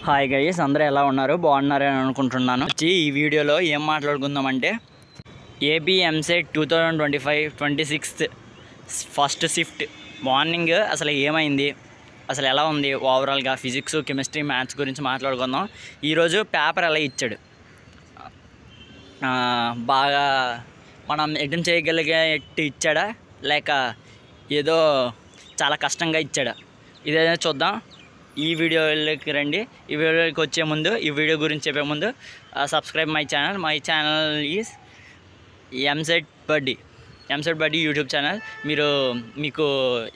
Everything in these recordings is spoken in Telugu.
హాయ్ గైస్, అందరూ ఎలా ఉన్నారు? బాగున్నారని అనుకుంటున్నాను. ఈ వీడియోలో ఏం మాట్లాడుకుందామంటే AP EAMCET 2025-26 first shift morning అసలు ఏమైంది, అసలు ఎలా ఉంది ఓవరాల్గా ఫిజిక్స్, కెమిస్ట్రీ, మ్యాథ్స్ గురించి మాట్లాడుకుందాం. ఈరోజు పేపర్ ఎలా ఇచ్చాడు, బాగా మనం అటెంప్ట్ చేయగలిగేట్టు ఇచ్చాడా లేక ఏదో చాలా కష్టంగా ఇచ్చాడా, ఇదేదో చూద్దాం. ఈ వీడియోలోకి రండి. ఈ వీడియోకి వచ్చే ముందు, ఈ వీడియో గురించి చెప్పే ముందు subscribe my channel is EAMCET బడ్డీ యూట్యూబ్ ఛానల్. మీకు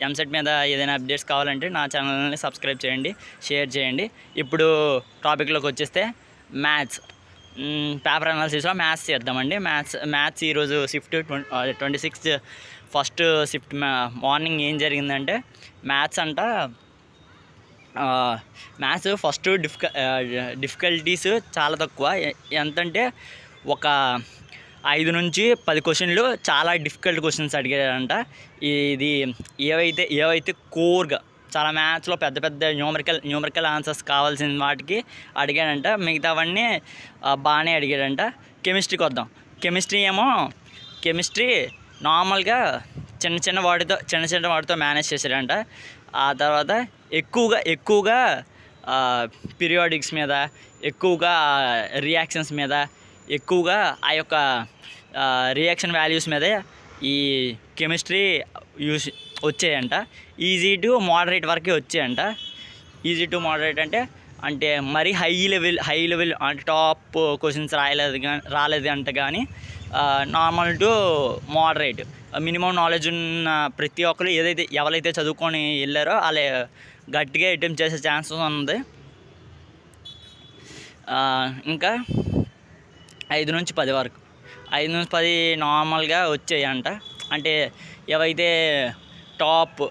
ఎంసెట్ మీద ఏదైనా అప్డేట్స్ కావాలంటే నా ఛానల్ని సబ్స్క్రైబ్ చేయండి, షేర్ చేయండి. ఇప్పుడు టాపిక్లోకి వచ్చేస్తే మ్యాథ్స్ పేపర్ అనాలిసిస్లో మ్యాథ్స్ చేద్దామండి. మ్యాథ్స్ ఈరోజు షిఫ్ట్ 26 ఫస్ట్ షిఫ్ట్ మార్నింగ్ ఏం జరిగిందంటే మ్యాథ్స్ ఫస్ట్ డిఫికల్టీస్ చాలా తక్కువ. ఎంతంటే ఒక 5 నుంచి 10 క్వశ్చన్లు చాలా డిఫికల్ట్ క్వశ్చన్స్ అడిగారంట. ఇది ఏవైతే కోర్గా చాలా మ్యాథ్స్లో పెద్ద పెద్ద న్యూమరికల్ ఆన్సర్స్ కావాల్సిన వాటికి అడిగాడంట. మిగతావన్నీ బాగానే అడిగాడంట. కెమిస్ట్రీకి వద్దాం. కెమిస్ట్రీ నార్మల్గా చిన్న చిన్న వాటితో మేనేజ్ చేశాడంట. ఆ తర్వాత ఎక్కువగా పీరియాడిక్స్ మీద, ఎక్కువగా రియాక్షన్స్ మీద, ఎక్కువగా ఆ యొక్క రియాక్షన్ వాల్యూస్ మీద ఈ కెమిస్ట్రీ వచ్చాయంట. ఈజీ టు మోడరేట్ వరకే వచ్చాయంట. ఈజీ టు మోడరేట్ అంటే మరీ హై లెవెల్ అంటే టాప్ క్వశ్చన్స్ రాలేదు అంట. కానీ normal to moderate minimum knowledge ఉన్న ప్రతి ఒక్కరు ఎవరైతే చదువుకొని వెళ్ళారో వాళ్ళే గట్టిగా అటెంప్ట్ చేసే ఛాన్సెస్ ఉంది. ఇంకా 5 నుంచి 10 వరకు 5 నుంచి 10 నార్మల్గా వచ్చాయంట. అంటే ఏవైతే టాప్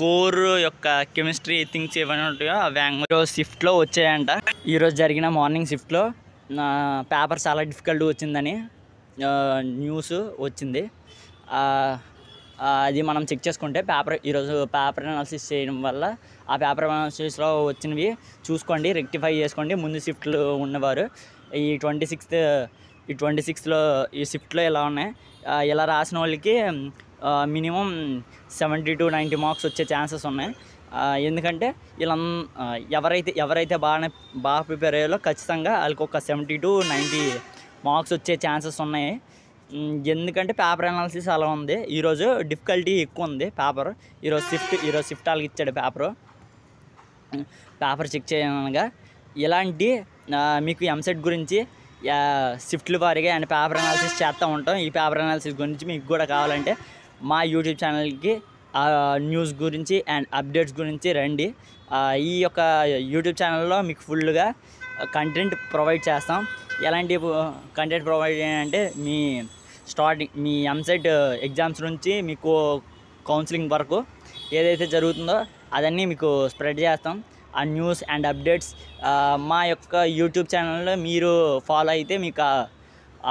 కోర్ యొక్క కెమిస్ట్రీ థింగ్స్ ఏమైనా ఉంటాయో ఈరోజు షిఫ్ట్లో వచ్చాయంట. ఈరోజు జరిగిన మార్నింగ్ షిఫ్ట్లో పేపర్ చాలా డిఫికల్ట్ వచ్చిందని న్యూస్ వచ్చింది. అది మనం చెక్ చేసుకుంటే ఈరోజు పేపర్ అనాలిసిస్ చేయడం వల్ల ఆ పేపర్ అనాలిసిస్లో వచ్చినవి చూసుకోండి, రెక్టిఫై చేసుకోండి. ముందు షిఫ్ట్లు ఉన్నవారు ఈ 26లో ఈ షిఫ్ట్లో ఎలా ఉన్నాయి, ఇలా రాసిన వాళ్ళకి మినిమం 70 to 90 మార్క్స్ వచ్చే ఛాన్సెస్ ఉన్నాయి. ఎందుకంటే ఇలా ఎవరైతే బాగా ప్రిపేర్ అయ్యారో ఖచ్చితంగా వాళ్ళకి ఒక 70 to 90 మార్క్స్ వచ్చే ఛాన్సెస్ ఉన్నాయి. ఎందుకంటే పేపర్ అనాలిసిస్ అలా ఉంది. ఈరోజు డిఫికల్టీ ఎక్కువ ఉంది పేపర్. ఈరోజు షిఫ్ట్ వాళ్ళకి ఇచ్చాడు పేపర్ చెక్ చేయగా. ఇలాంటి మీకు ఎంసెట్ గురించి షిఫ్ట్లు వారీగా అండ్ పేపర్ అనాలిసిస్ చేస్తూ ఉంటాం. ఈ పేపర్ అనాలిసిస్ గురించి మీకు కూడా కావాలంటే మా యూట్యూబ్ ఛానల్కి న్యూస్ గురించి అండ్ అప్డేట్స్ గురించి రండి. ఈ యొక్క యూట్యూబ్ ఛానల్లో మీకు ఫుల్గా కంటెంట్ ప్రొవైడ్ చేస్తాం. ఎలాంటి కంటెంట్ ప్రొవైడ్ చేయాలంటే మీ ఎంసెట్ ఎగ్జామ్స్ నుంచి మీకు కౌన్సిలింగ్ వరకు ఏదైతే జరుగుతుందో అదన్నీ మీకు స్ప్రెడ్ చేస్తాం. ఆ న్యూస్ అండ్ అప్డేట్స్ మా యొక్క యూట్యూబ్ ఛానల్లో మీరు ఫాలో అయితే మీకు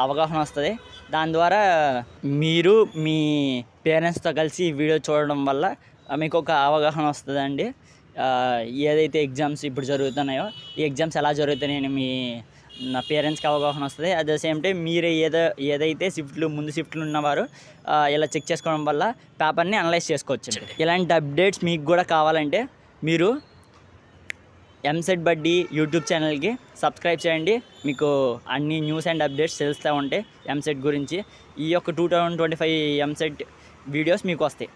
అవగాహన వస్తుంది. దాని ద్వారా మీరు మీ పేరెంట్స్తో కలిసి ఈ వీడియో చూడడం వల్ల మీకు ఒక అవగాహన వస్తుందండి. ఏదైతే ఎగ్జామ్స్ ఇప్పుడు జరుగుతున్నాయో ఈ ఎగ్జామ్స్ ఎలా జరుగుతున్నాయని నా పేరెంట్స్కి అవగాహన వస్తుంది. అట్ ద సేమ్ టైం మీరు ఏదైతే ముందు షిఫ్ట్లు ఉన్నవారు ఇలా చెక్ చేసుకోవడం వల్ల పేపర్ని అనలైజ్ చేసుకోవచ్చు. ఇలాంటి అప్డేట్స్ మీకు కూడా కావాలంటే మీరు ఎంసెట్ బడ్డీ యూట్యూబ్ ఛానల్కి సబ్స్క్రైబ్ చేయండి. మీకు అన్ని న్యూస్ అండ్ అప్డేట్స్ తెలుస్తూ ఉంటాయి ఎంసెట్ గురించి. ఈ యొక్క 2025 ఎంసెట్ వీడియోస్ మీకు వస్తాయి.